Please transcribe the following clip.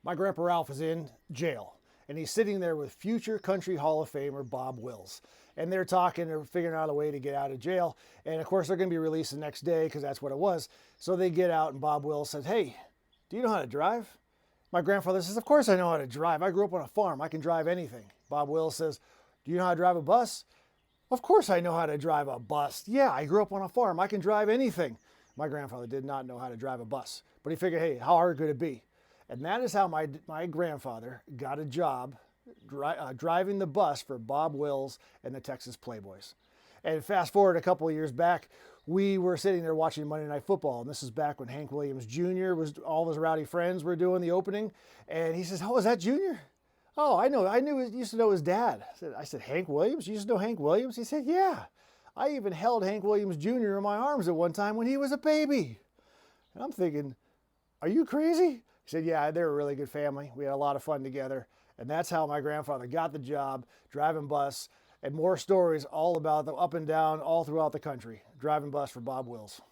My grandpa Ralph is in jail, and he's sitting there with future country Hall of Famer Bob Wills. And they're talking, they're figuring out a way to get out of jail. And of course, they're going to be released the next day because that's what it was. So they get out, and Bob Wills says, "Hey, do you know how to drive?" My grandfather says, "Of course I know how to drive. I grew up on a farm. I can drive anything." Bob Wills says, "Do you know how to drive a bus?" "Of course I know how to drive a bus. Yeah, I grew up on a farm. I can drive anything." My grandfather did not know how to drive a bus, but he figured, hey, how hard could it be? And that is how my grandfather got a job driving the bus for Bob Wills and the Texas Playboys. And fast forward a couple of years back, we were sitting there watching Monday Night Football, and this is back when Hank Williams Jr. was all of his rowdy friends were doing the opening, and he says, "Oh, is that Junior?" "Oh, I know. I used to know his dad." I said, "Hank Williams? You used to know Hank Williams?" He said, "Yeah. I even held Hank Williams Jr. in my arms at one time when he was a baby." And I'm thinking, are you crazy? He said, "Yeah, they're a really good family. We had a lot of fun together." And that's how my grandfather got the job driving bus, and more stories all about the up and down all throughout the country, driving bus for Bob Wills.